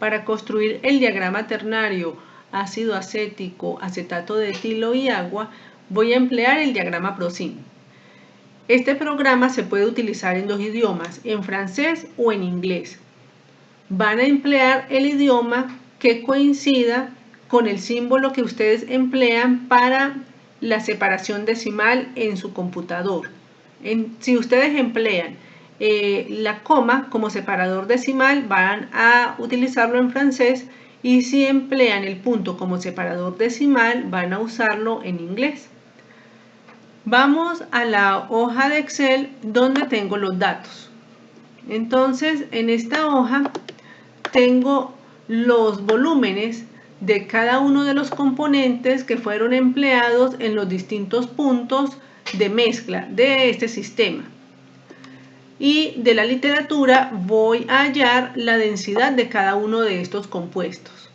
Para construir el diagrama ternario ácido acético, acetato de etilo y agua, voy a emplear el diagrama ProSim. Este programa se puede utilizar en dos idiomas, en francés o en inglés. Van a emplear el idioma que coincida con el símbolo que ustedes emplean para la separación decimal en su computador. Si ustedes emplean la coma como separador decimal, van a utilizarlo en francés, y si emplean el punto como separador decimal, van a usarlo en inglés. Vamos a la hoja de Excel donde tengo los datos. Entonces, en esta hoja tengo los volúmenes de cada uno de los componentes que fueron empleados en los distintos puntos de mezcla de este sistema. Y de la literatura voy a hallar la densidad de cada uno de estos compuestos.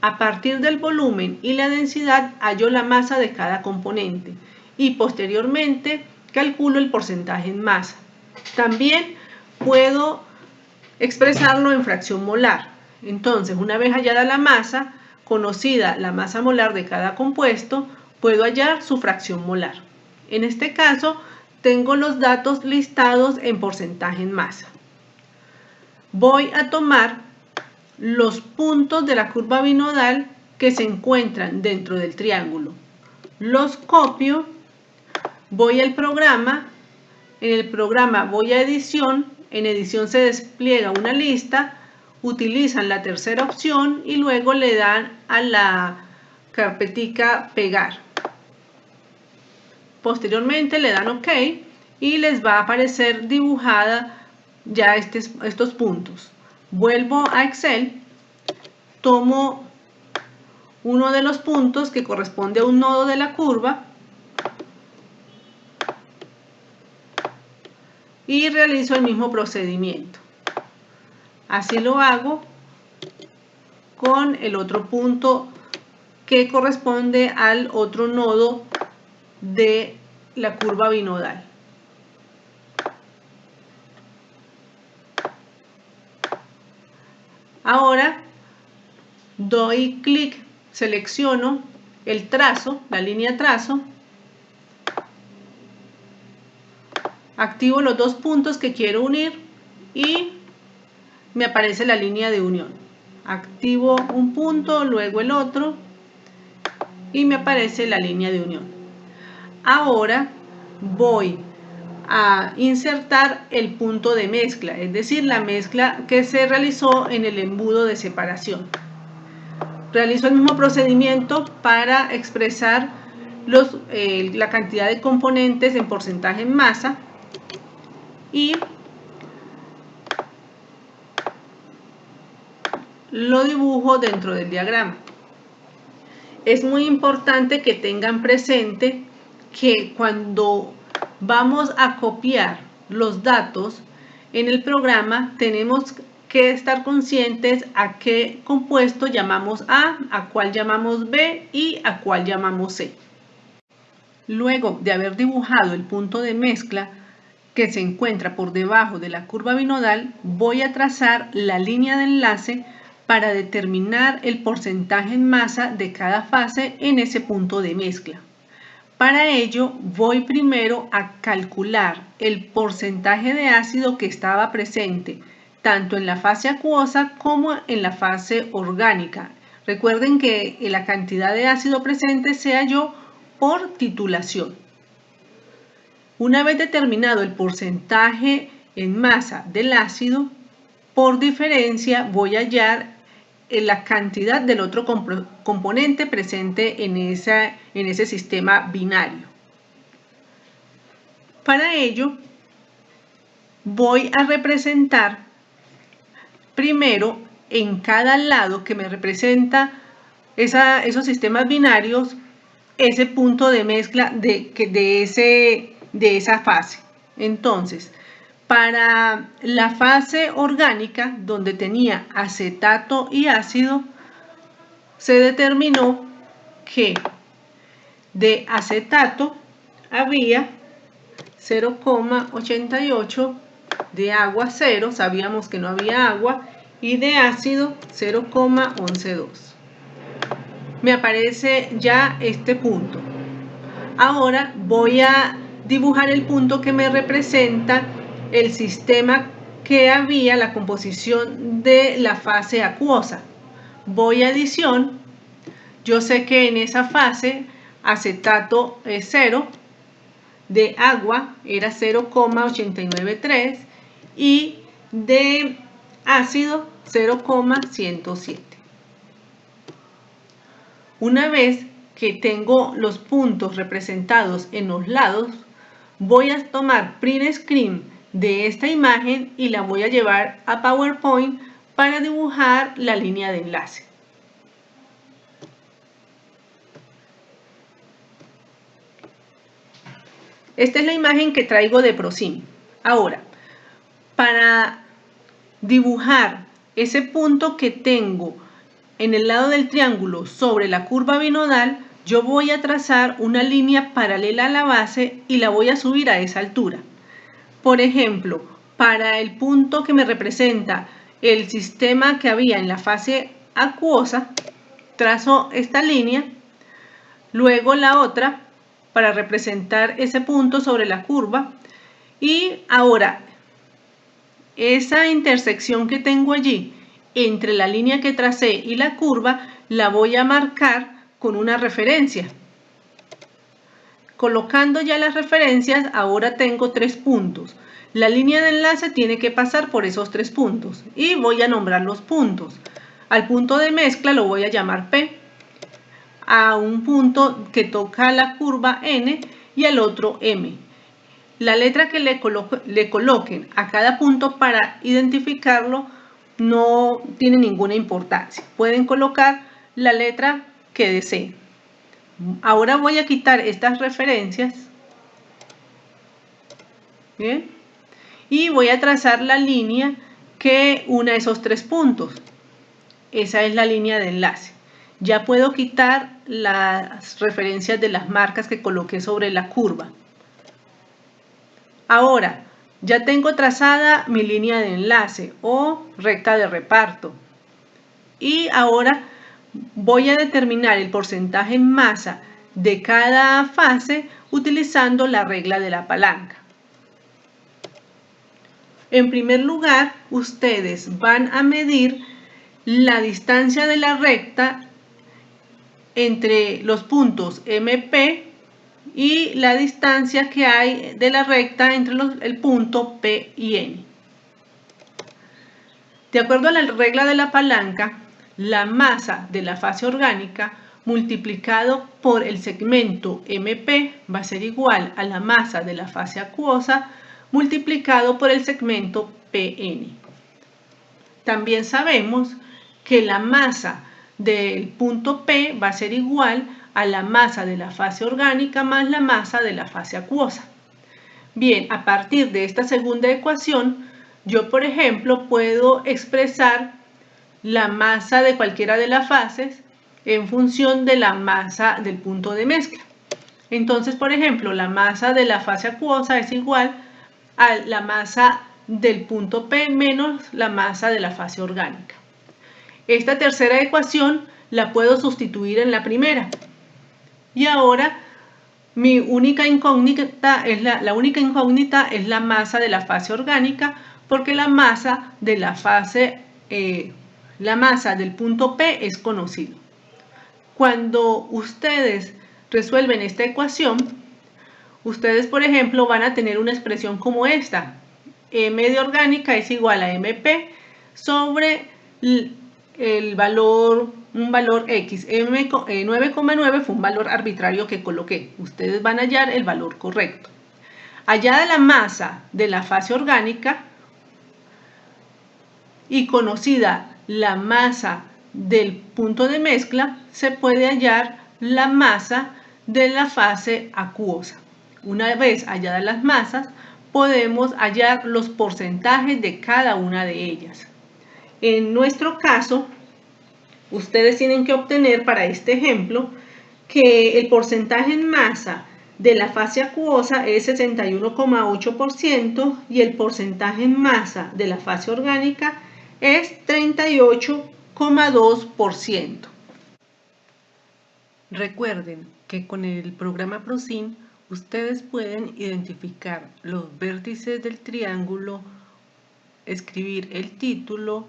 A partir del volumen y la densidad hallo la masa de cada componente y posteriormente calculo el porcentaje en masa. También puedo expresarlo en fracción molar. Entonces, una vez hallada la masa, conocida la masa molar de cada compuesto, puedo hallar su fracción molar. En este caso, tengo los datos listados en porcentaje en masa. Voy a tomar los puntos de la curva binodal que se encuentran dentro del triángulo. Los copio, voy al programa, en el programa voy a edición, en edición se despliega una lista, utilizan la tercera opción y luego le dan a la carpetica pegar. Posteriormente le dan OK y les va a aparecer dibujada ya estos puntos. Vuelvo a Excel, tomo uno de los puntos que corresponde a un nodo de la curva y realizo el mismo procedimiento. Así lo hago con el otro punto que corresponde al otro nodo de la curva binodal. Ahora doy clic, selecciono el trazo, la línea trazo, activo los dos puntos que quiero unir y me aparece la línea de unión. Activo un punto, luego el otro y me aparece la línea de unión. Ahora voy a insertar el punto de mezcla, es decir, la mezcla que se realizó en el embudo de separación. Realizo el mismo procedimiento para expresar la cantidad de componentes en porcentaje en masa y lo dibujo dentro del diagrama. Es muy importante que tengan presente que cuando vamos a copiar los datos en el programa tenemos que estar conscientes a qué compuesto llamamos a cuál llamamos B y a cuál llamamos C. Luego de haber dibujado el punto de mezcla que se encuentra por debajo de la curva binodal, voy a trazar la línea de enlace para determinar el porcentaje en masa de cada fase en ese punto de mezcla. Para ello, voy primero a calcular el porcentaje de ácido que estaba presente, tanto en la fase acuosa como en la fase orgánica. Recuerden que la cantidad de ácido presente se halló por titulación. Una vez determinado el porcentaje en masa del ácido, por diferencia voy a hallar la cantidad del otro componente presente en ese sistema binario. Para ello, voy a representar primero en cada lado que me representa esos sistemas binarios, ese punto de mezcla de esa fase. Entonces, para la fase orgánica, donde tenía acetato y ácido, se determinó que de acetato había 0,88, de agua 0, sabíamos que no había agua, y de ácido 0,112. Me aparece ya este punto. Ahora voy a dibujar el punto que me representa el sistema que había, la composición de la fase acuosa. Voy a adición. Yo sé que en esa fase acetato es 0, de agua era 0,893 y de ácido 0,107. Una vez que tengo los puntos representados en los lados, voy a tomar print screen de esta imagen y la voy a llevar a PowerPoint para dibujar la línea de enlace. Esta es la imagen que traigo de ProSim. Ahora, para dibujar ese punto que tengo en el lado del triángulo sobre la curva binodal, yo voy a trazar una línea paralela a la base y la voy a subir a esa altura. Por ejemplo, para el punto que me representa el sistema que había en la fase acuosa, trazo esta línea, luego la otra para representar ese punto sobre la curva, y ahora esa intersección que tengo allí entre la línea que tracé y la curva la voy a marcar con una referencia. Colocando ya las referencias, ahora tengo 3 puntos. La línea de enlace tiene que pasar por esos 3 puntos y voy a nombrar los puntos. Al punto de mezcla lo voy a llamar P, a un punto que toca la curva N y al otro M. La letra que le coloquen a cada punto para identificarlo no tiene ninguna importancia. Pueden colocar la letra que deseen. Ahora voy a quitar estas referencias. Bien. Y voy a trazar la línea que une esos 3 puntos. Esa es la línea de enlace. Ya puedo quitar las referencias de las marcas que coloqué sobre la curva. Ahora, ya tengo trazada mi línea de enlace o recta de reparto. Y ahora voy a determinar el porcentaje en masa de cada fase utilizando la regla de la palanca. En primer lugar, ustedes van a medir la distancia de la recta entre los puntos MP y la distancia que hay de la recta entre el punto P y N. De acuerdo a la regla de la palanca, la masa de la fase orgánica multiplicado por el segmento MP va a ser igual a la masa de la fase acuosa multiplicado por el segmento PN. También sabemos que la masa del punto P va a ser igual a la masa de la fase orgánica más la masa de la fase acuosa. Bien, a partir de esta segunda ecuación, yo, por ejemplo, puedo expresar la masa de cualquiera de las fases en función de la masa del punto de mezcla. Entonces, por ejemplo, la masa de la fase acuosa es igual a la masa del punto P menos la masa de la fase orgánica. Esta tercera ecuación la puedo sustituir en la primera. Y ahora mi única incógnita es la masa de la fase orgánica, porque la masa de la masa del punto P es conocido. Cuando ustedes resuelven esta ecuación, ustedes, por ejemplo, van a tener una expresión como esta. M de orgánica es igual a MP sobre un valor X. 9,9 fue un valor arbitrario que coloqué. Ustedes van a hallar el valor correcto. Hallada la masa de la fase orgánica y conocida la masa del punto de mezcla, se puede hallar la masa de la fase acuosa. Una vez halladas las masas, podemos hallar los porcentajes de cada una de ellas. En nuestro caso, ustedes tienen que obtener para este ejemplo que el porcentaje en masa de la fase acuosa es 61,8% y el porcentaje en masa de la fase orgánica es 38,2%. Recuerden que con el programa ProSim ustedes pueden identificar los vértices del triángulo, escribir el título.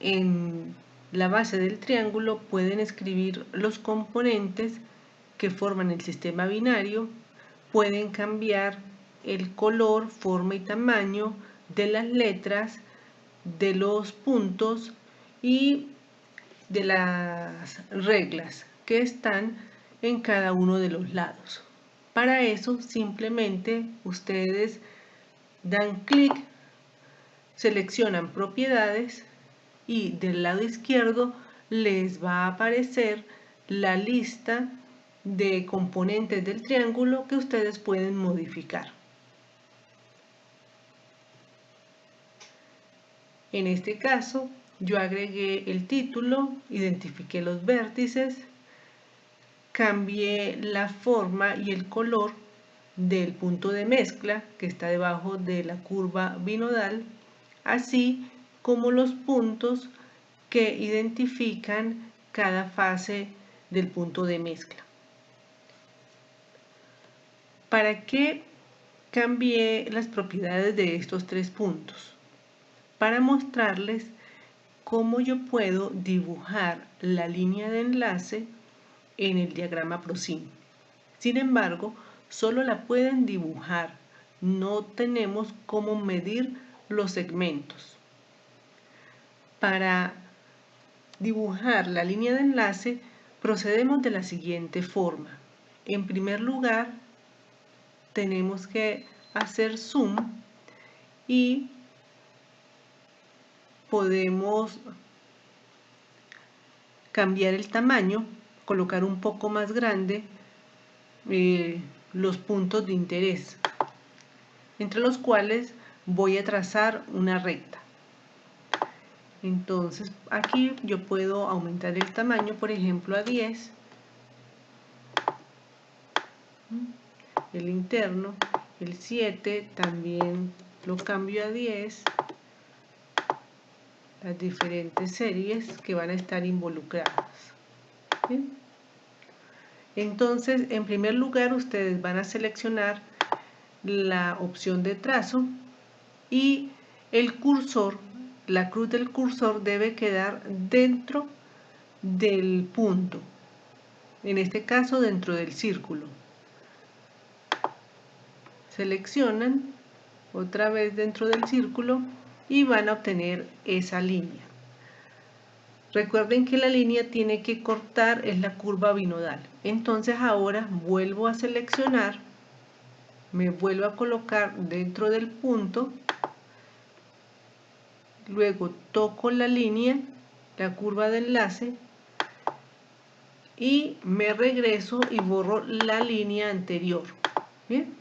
En la base del triángulo pueden escribir los componentes que forman el sistema binario, pueden cambiar el color, forma y tamaño de las letras, de los puntos y de las reglas que están en cada uno de los lados. Para eso simplemente ustedes dan clic, seleccionan propiedades y del lado izquierdo les va a aparecer la lista de componentes del triángulo que ustedes pueden modificar. En este caso, yo agregué el título, identifiqué los vértices, cambié la forma y el color del punto de mezcla que está debajo de la curva binodal, así como los puntos que identifican cada fase del punto de mezcla. ¿Para qué cambié las propiedades de estos tres puntos? Para mostrarles cómo yo puedo dibujar la línea de enlace en el diagrama ProSim. Sin embargo, solo la pueden dibujar, no tenemos cómo medir los segmentos. Para dibujar la línea de enlace procedemos de la siguiente forma. En primer lugar, tenemos que hacer zoom y podemos cambiar el tamaño, colocar un poco más grande los puntos de interés, entre los cuales voy a trazar una recta. Entonces aquí yo puedo aumentar el tamaño, por ejemplo, a 10, el interno, el 7 también lo cambio a 10, las diferentes series que van a estar involucradas. ¿Sí? Entonces, en primer lugar, ustedes van a seleccionar la opción de trazo y el cursor, la cruz del cursor debe quedar dentro del punto, en este caso dentro del círculo. Seleccionan otra vez dentro del círculo y van a obtener esa línea. Recuerden que la línea tiene que cortar es la curva binodal. Entonces ahora vuelvo a seleccionar, me vuelvo a colocar dentro del punto, luego toco la línea, la curva de enlace y me regreso y borro la línea anterior. ¿Bien?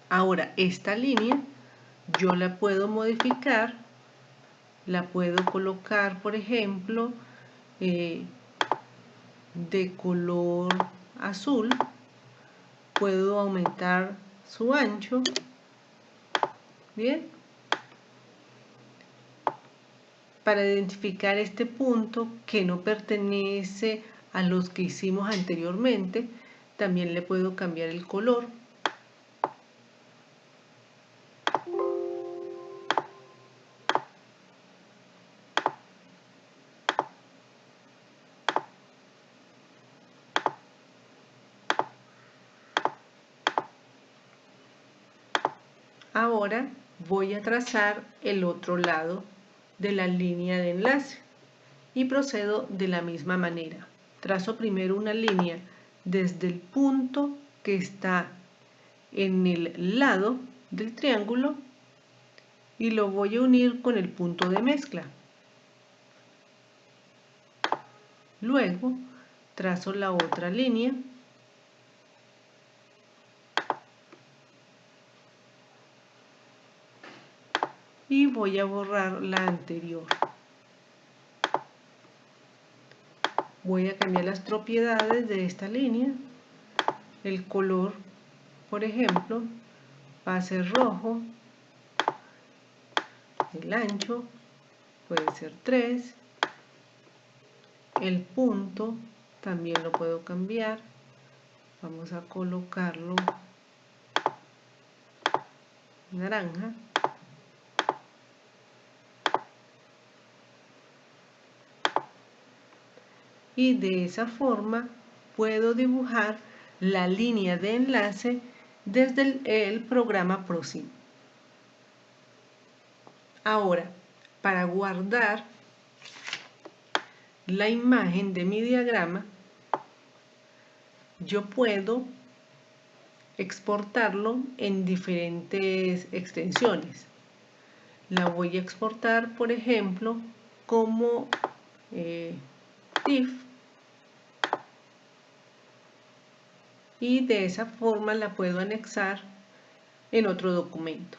Ahora esta línea yo la puedo modificar, la puedo colocar, por ejemplo, de color azul, puedo aumentar su ancho. Bien, para identificar este punto que no pertenece a los que hicimos anteriormente, también le puedo cambiar el color. Ahora voy a trazar el otro lado de la línea de enlace y procedo de la misma manera. Trazo primero una línea desde el punto que está en el lado del triángulo y lo voy a unir con el punto de mezcla. Luego trazo la otra línea y voy a borrar la anterior. Voy a cambiar las propiedades de esta línea. El color, por ejemplo, va a ser rojo. El ancho puede ser 3. El punto también lo puedo cambiar. Vamos a colocarlo naranja. Y de esa forma puedo dibujar la línea de enlace desde el programa ProSim. Ahora, para guardar la imagen de mi diagrama, yo puedo exportarlo en diferentes extensiones. La voy a exportar, por ejemplo, como TIFF, y de esa forma la puedo anexar en otro documento.